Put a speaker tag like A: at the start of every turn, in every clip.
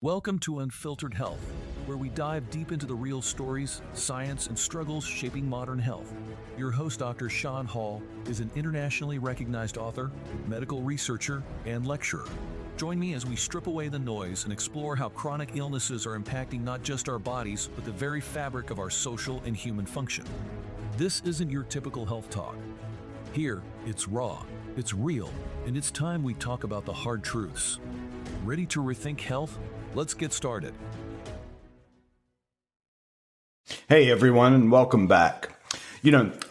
A: Welcome to Unfiltered Health, where we dive deep into the real stories, science, and struggles shaping modern health. Your host, Dr. Sean Hall, is an internationally recognized author, medical researcher, and lecturer. Join me as we strip away the noise and explore how chronic illnesses are impacting not just our bodies, but the very fabric of our social and human function. This isn't your typical health talk. Here, it's raw, it's real, and it's time we talk about the hard truths. Ready to rethink health? Let's get started.
B: Hey everyone, and welcome back.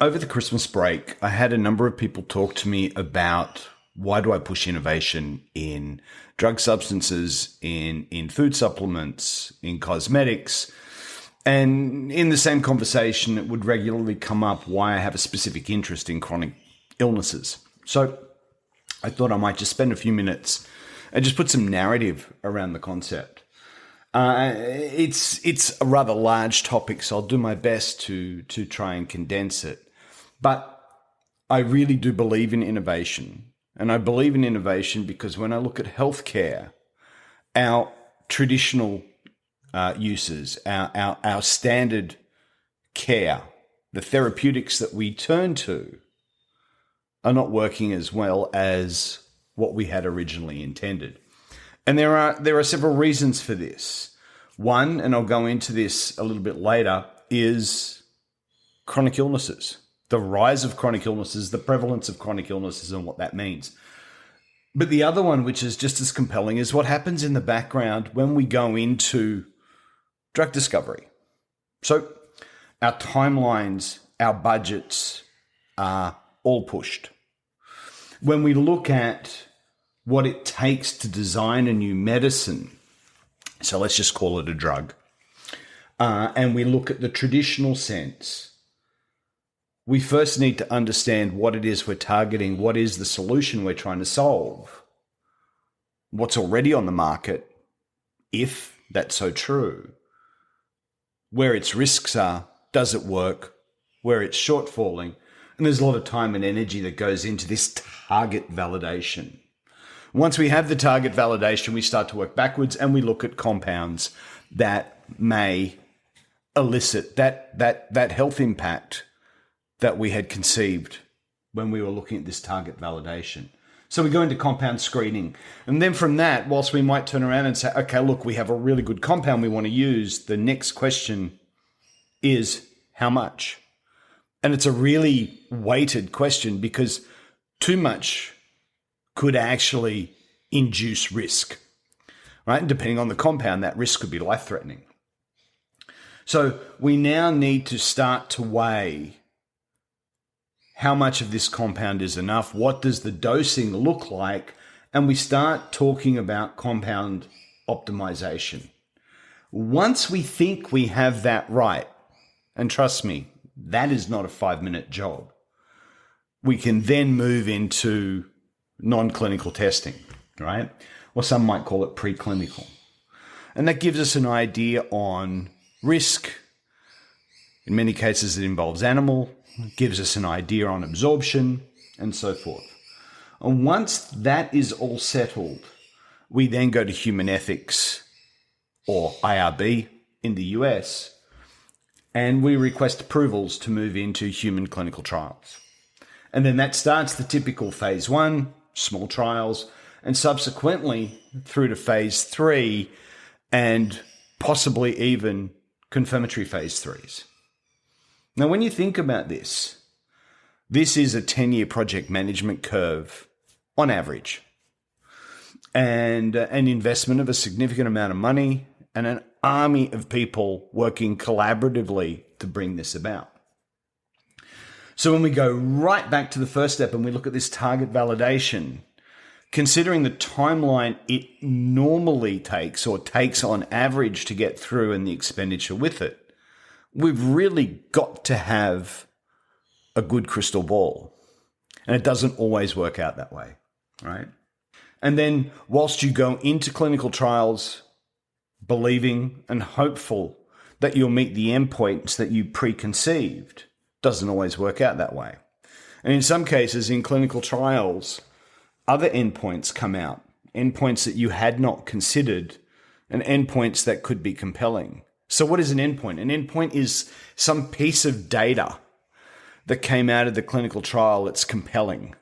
B: Over the Christmas break, I had a number of people talk to me about why do I push innovation in drug substances, in food supplements, in cosmetics. And in the same conversation, it would regularly come up why I have a specific interest in chronic illnesses. So I thought I might just spend a few minutes and just put some narrative around the concept. It's a rather large topic, so I'll do my best to try and condense it. But I really do believe in innovation. And I believe in innovation because when I look at healthcare, our traditional uses, our standard care, the therapeutics that we turn to are not working as well as what we had originally intended. And there are several reasons for this. One, and I'll go into this a little bit later, is chronic illnesses, the rise of chronic illnesses, the prevalence of chronic illnesses and what that means. But the other one, which is just as compelling, is what happens in the background when we go into drug discovery. So our timelines, our budgets are all pushed. When we look at what it takes to design a new medicine, so let's just call it a drug, and we look at the traditional sense, we first need to understand what it is we're targeting, what is the solution we're trying to solve, what's already on the market, if that's so true, where its risks are, does it work, where it's shortfalling, and there's a lot of time and energy that goes into this target validation. Once we have the target validation, we start to work backwards and we look at compounds that may elicit that health impact that we had conceived when we were looking at this target validation. So we go into compound screening. And then from that, whilst we might turn around and say, okay, look, we have a really good compound we want to use, the next question is how much? And it's a really weighted question because too much could actually induce risk, right? And depending on the compound, that risk could be life-threatening. So we now need to start to weigh how much of this compound is enough, what does the dosing look like, and we start talking about compound optimization. Once we think we have that right, and trust me, that is not a 5-minute job, we can then move into non-clinical testing, right? Or some might call it preclinical. And that gives us an idea on risk. In many cases, it involves animal. It gives us an idea on absorption and so forth. And once that is all settled, we then go to human ethics, or IRB in the US, and we request approvals to move into human clinical trials. And then that starts the typical phase 1, small trials, and subsequently through to phase 3 and possibly even confirmatory phase 3s. Now, when you think about this, this is a 10-year project management curve on average, and an investment of a significant amount of money and an army of people working collaboratively to bring this about. So when we go right back to the first step and we look at this target validation, considering the timeline it normally takes or takes on average to get through and the expenditure with it, we've really got to have a good crystal ball. And it doesn't always work out that way, right? And then whilst you go into clinical trials believing and hopeful that you'll meet the endpoints that you preconceived, doesn't always work out that way. And in some cases, in clinical trials, other endpoints come out, endpoints that you had not considered and endpoints that could be compelling. So what is an endpoint? An endpoint is some piece of data that came out of the clinical trial that's compelling.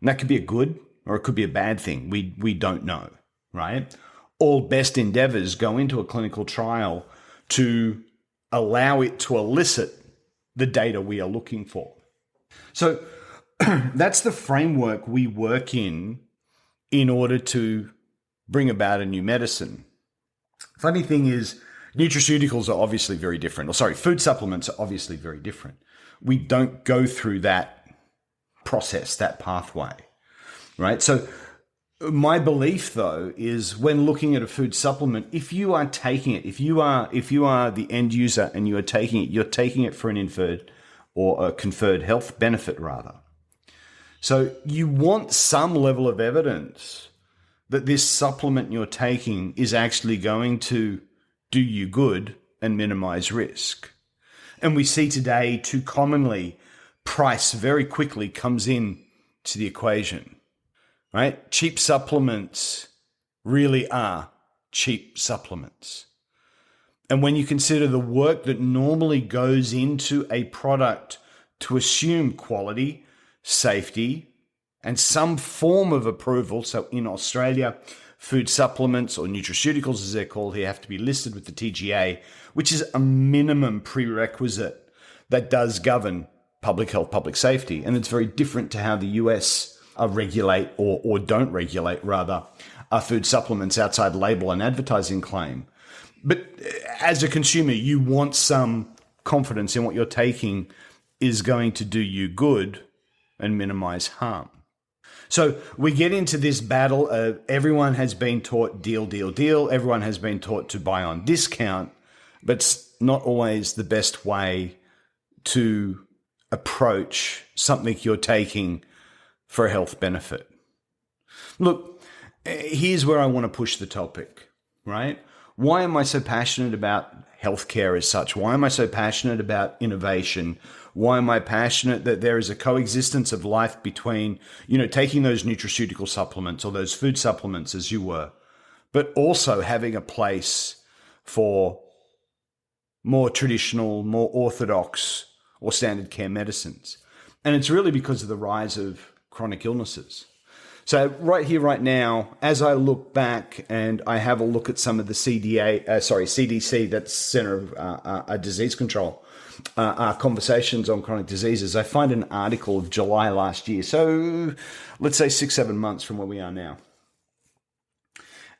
B: And that could be a good or it could be a bad thing. We don't know, right? All best endeavors go into a clinical trial to allow it to elicit the data we are looking for. So that's the framework we work in order to bring about a new medicine. Funny thing is, nutraceuticals are obviously very different. Food supplements are obviously very different. We don't go through that process, that pathway, right? So my belief, though, is when looking at a food supplement, if you are taking it, if you are the end user and you are taking it, you're taking it for an inferred or a conferred health benefit, rather. So you want some level of evidence that this supplement you're taking is actually going to do you good and minimize risk. And we see today too commonly price very quickly comes in to the equation, right? Cheap supplements really are cheap supplements. And when you consider the work that normally goes into a product to assume quality, safety, and some form of approval, so in Australia, food supplements or nutraceuticals, as they're called here, have to be listed with the TGA, which is a minimum prerequisite that does govern public health, public safety. And it's very different to how the US regulate or don't regulate, rather, food supplements outside label and advertising claim. But as a consumer, you want some confidence in what you're taking is going to do you good and minimize harm. So we get into this battle of everyone has been taught deal, deal, deal. Everyone has been taught to buy on discount, but it's not always the best way to approach something you're taking for a health benefit. Look, here's where I want to push the topic, right? Why am I so passionate about healthcare as such? Why am I so passionate about innovation? Why am I passionate that there is a coexistence of life between, taking those nutraceutical supplements or those food supplements as you were, but also having a place for more traditional, more orthodox or standard care medicines? And it's really because of the rise of chronic illnesses. So right here, right now, as I look back and I have a look at some of the CDC, that's Center of Disease Control, conversations on chronic diseases, I find an article of July last year. So let's say 6-7 months from where we are now.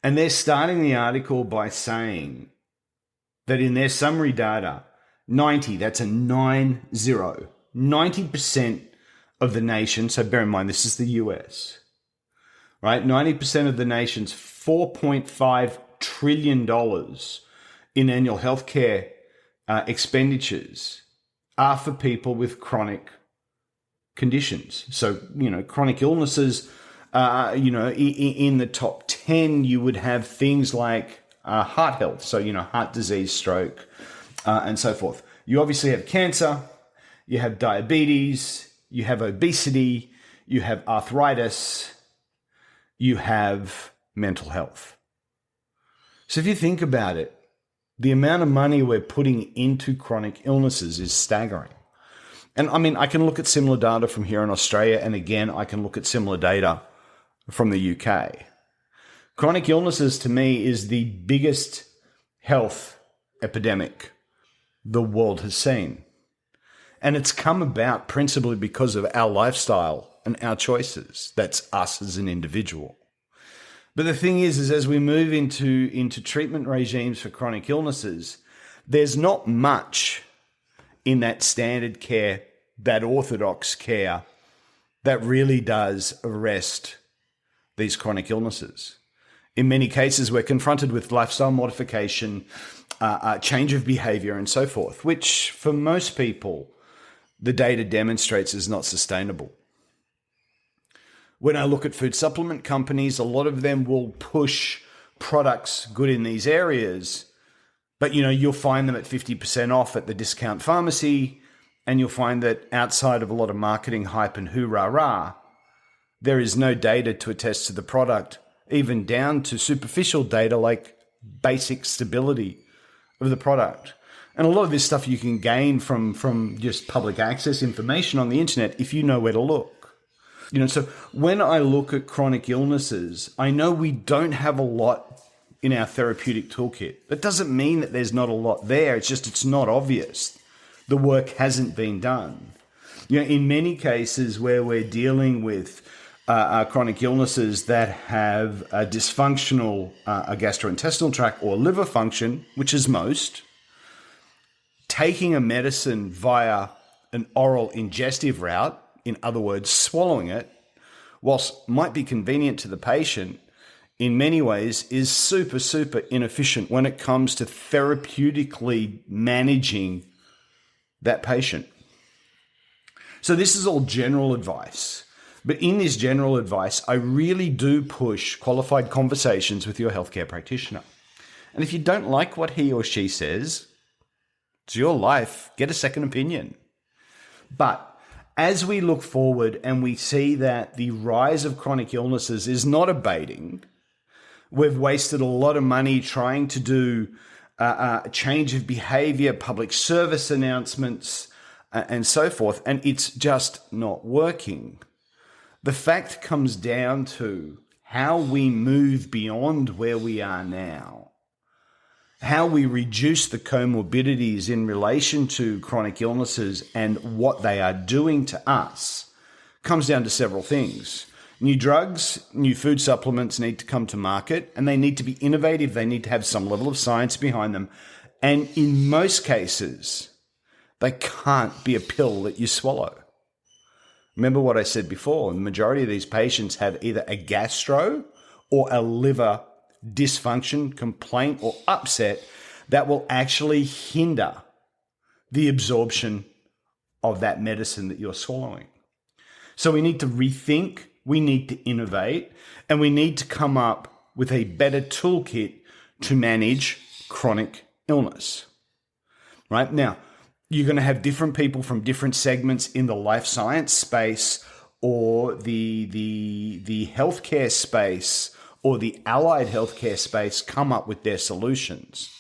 B: And they're starting the article by saying that in their summary data, 90% of the nation, so bear in mind, this is the US, right? 90% of the nation's $4.5 trillion in annual healthcare expenditures are for people with chronic conditions. So, chronic illnesses, in the top 10, you would have things like heart health. So, heart disease, stroke, and so forth. You obviously have cancer, you have diabetes, you have obesity, you have arthritis, you have mental health. So if you think about it, the amount of money we're putting into chronic illnesses is staggering. And I can look at similar data from here in Australia, and again, I can look at similar data from the UK. Chronic illnesses, to me, is the biggest health epidemic the world has seen. And it's come about principally because of our lifestyle and our choices. That's us as an individual. But the thing is as we move into treatment regimes for chronic illnesses, there's not much in that standard care, that orthodox care, that really does arrest these chronic illnesses. In many cases, we're confronted with lifestyle modification, change of behavior, and so forth, which for most people, the data demonstrates is not sustainable. When I look at food supplement companies, a lot of them will push products good in these areas, but you'll find them at 50% off at the discount pharmacy, and you'll find that outside of a lot of marketing hype and hoorah, there is no data to attest to the product, even down to superficial data like basic stability of the product. And a lot of this stuff you can gain from just public access information on the internet if you know where to look. So when I look at chronic illnesses, I know we don't have a lot in our therapeutic toolkit. That doesn't mean that there's not a lot there. It's just it's not obvious. The work hasn't been done. In many cases where we're dealing with chronic illnesses that have a dysfunctional gastrointestinal tract or liver function, which is most, taking a medicine via an oral ingestive route, in other words, swallowing it, whilst might be convenient to the patient, in many ways is super, super inefficient when it comes to therapeutically managing that patient. So this is all general advice. But in this general advice, I really do push qualified conversations with your healthcare practitioner. And if you don't like what he or she says, it's your life. Get a second opinion. But as we look forward and we see that the rise of chronic illnesses is not abating, we've wasted a lot of money trying to do a change of behavior, public service announcements, and so forth, and it's just not working. The fact comes down to how we move beyond where we are now, how we reduce the comorbidities in relation to chronic illnesses and what they are doing to us, comes down to several things. New drugs, new food supplements need to come to market, and they need to be innovative. They need to have some level of science behind them. And in most cases, they can't be a pill that you swallow. Remember what I said before, the majority of these patients have either a gastro or a liver dysfunction, complaint, or upset that will actually hinder the absorption of that medicine that you're swallowing. So we need to rethink, we need to innovate, and we need to come up with a better toolkit to manage chronic illness. Right? Now, you're going to have different people from different segments in the life science space or the healthcare space or the allied healthcare space come up with their solutions.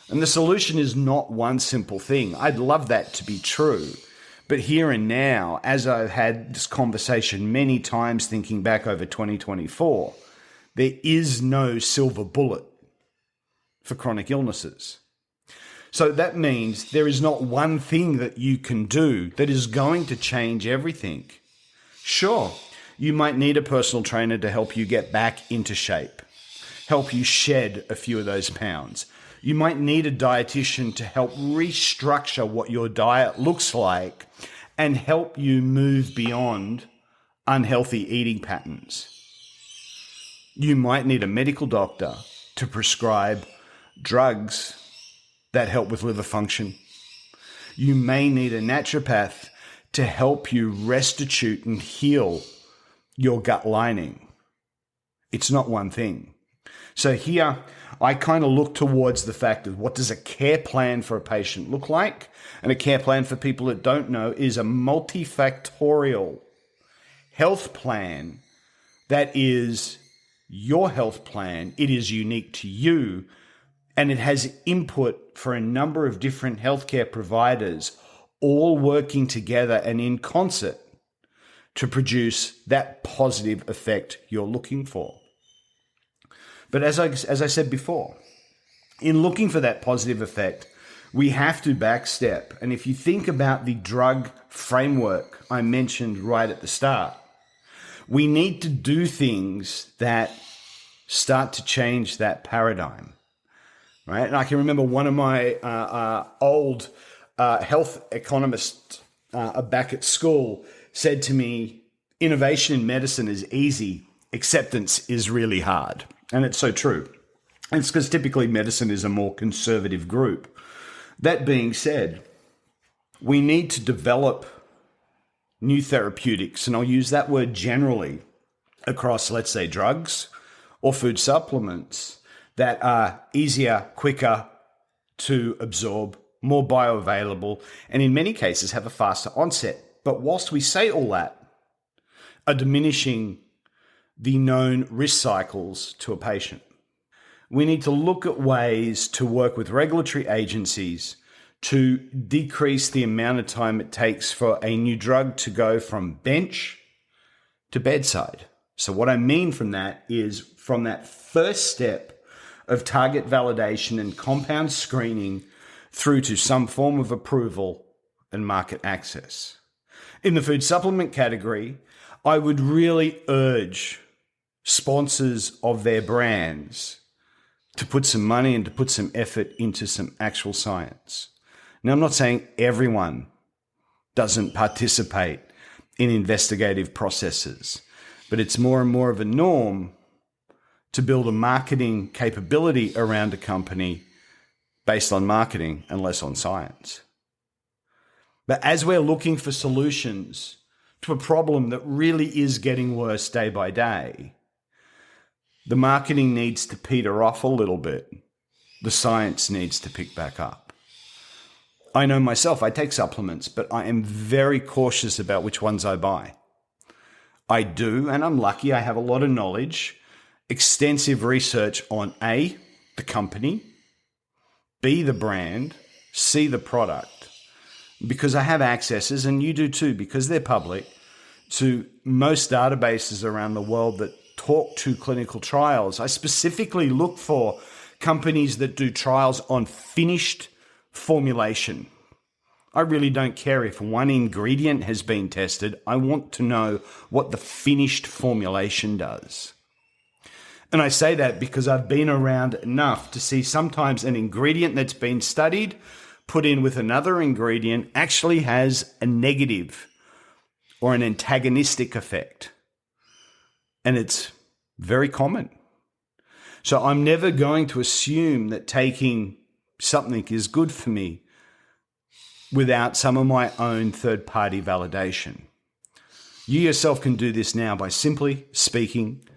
B: And the solution is not one simple thing. I'd love that to be true. But here and now, as I've had this conversation many times thinking back over 2024, there is no silver bullet for chronic illnesses. So that means there is not one thing that you can do that is going to change everything. Sure, you might need a personal trainer to help you get back into shape, help you shed a few of those pounds. You might need a dietitian to help restructure what your diet looks like and help you move beyond unhealthy eating patterns. You might need a medical doctor to prescribe drugs that help with liver function. You may need a naturopath to help you restitute and heal your gut lining. It's not one thing. So here, I kind of look towards the fact of what does a care plan for a patient look like? And a care plan, for people that don't know, is a multifactorial health plan that is your health plan. It is unique to you, and it has input for a number of different healthcare providers, all working together and in concert to produce that positive effect you're looking for. But as I said before, in looking for that positive effect, we have to backstep. And if you think about the drug framework I mentioned right at the start, we need to do things that start to change that paradigm. Right? And I can remember one of my old health economists back at school said to me, innovation in medicine is easy, acceptance is really hard. And it's so true. And it's because typically medicine is a more conservative group. That being said, we need to develop new therapeutics, and I'll use that word generally, across, let's say, drugs or food supplements that are easier, quicker to absorb, more bioavailable, and in many cases have a faster onset. But whilst we say all that, are diminishing the known risk cycles to a patient. We need to look at ways to work with regulatory agencies to decrease the amount of time it takes for a new drug to go from bench to bedside. So what I mean from that is from that first step of target validation and compound screening through to some form of approval and market access. In the food supplement category, I would really urge sponsors of their brands to put some money and to put some effort into some actual science. Now, I'm not saying everyone doesn't participate in investigative processes, but it's more and more of a norm to build a marketing capability around a company based on marketing and less on science. But as we're looking for solutions to a problem that really is getting worse day by day, the marketing needs to peter off a little bit. The science needs to pick back up. I know myself, I take supplements, but I am very cautious about which ones I buy. I do, and I'm lucky, I have a lot of knowledge, extensive research on A, the company, B, the brand, C, the product, because I have accesses, and you do too, because they're public, to most databases around the world that talk to clinical trials. I specifically look for companies that do trials on finished formulation. I really don't care if one ingredient has been tested. I want to know what the finished formulation does. And I say that because I've been around enough to see sometimes an ingredient that's been studied put in with another ingredient actually has a negative or an antagonistic effect. And it's very common. So I'm never going to assume that taking something is good for me without some of my own third-party validation. You yourself can do this now by simply speaking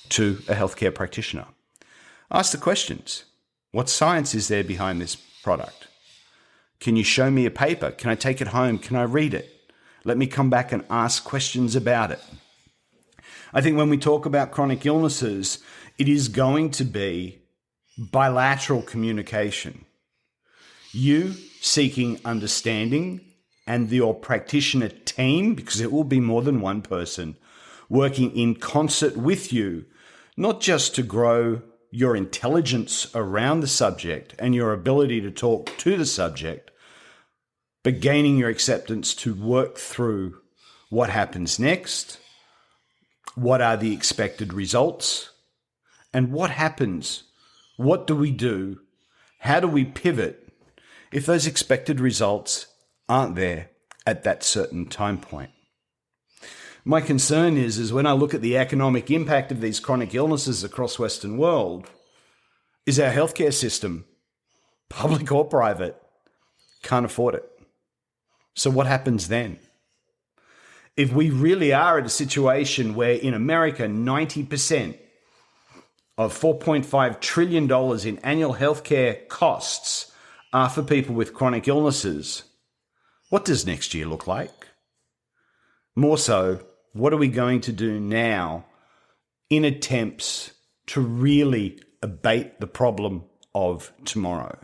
B: to a healthcare practitioner. Ask the questions. What science is there behind this product? Can you show me a paper? Can I take it home? Can I read it? Let me come back and ask questions about it. I think when we talk about chronic illnesses, it is going to be bilateral communication. You seeking understanding and your practitioner team, because it will be more than one person, working in concert with you, not just to grow your intelligence around the subject and your ability to talk to the subject, but gaining your acceptance to work through what happens next, what are the expected results, and what happens, what do we do, how do we pivot if those expected results aren't there at that certain time point. My concern is when I look at the economic impact of these chronic illnesses across Western world, is our healthcare system, public or private, can't afford it. So what happens then? If we really are at a situation where in America, 90% of $4.5 trillion in annual healthcare costs are for people with chronic illnesses, what does next year look like? More so, what are we going to do now in attempts to really abate the problem of tomorrow?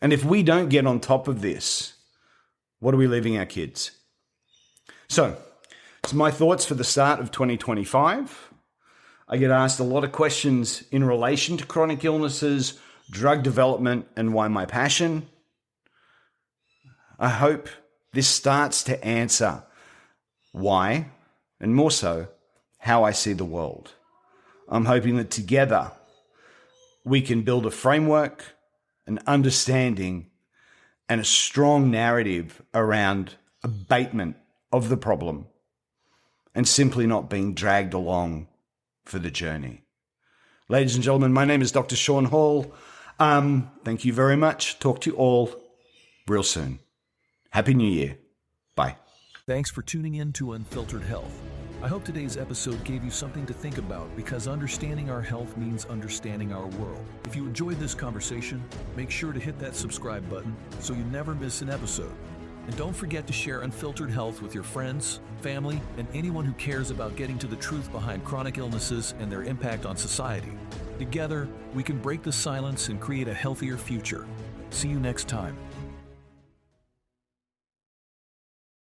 B: And if we don't get on top of this, what are we leaving our kids? So, it's my thoughts for the start of 2025. I get asked a lot of questions in relation to chronic illnesses, drug development, and why my passion. I hope this starts to answer why, and more so, how I see the world. I'm hoping that together we can build a framework, an understanding, and a strong narrative around abatement of the problem and simply not being dragged along for the journey. Ladies and gentlemen, my name is Dr. Sean Hall. Thank you very much. Talk to you all real soon. Happy New Year. Bye.
A: Thanks for tuning in to Unfiltered Health. I hope today's episode gave you something to think about, because understanding our health means understanding our world. If you enjoyed this conversation, make sure to hit that subscribe button so you never miss an episode. And don't forget to share Unfiltered Health with your friends, family, and anyone who cares about getting to the truth behind chronic illnesses and their impact on society. Together, we can break the silence and create a healthier future. See you next time.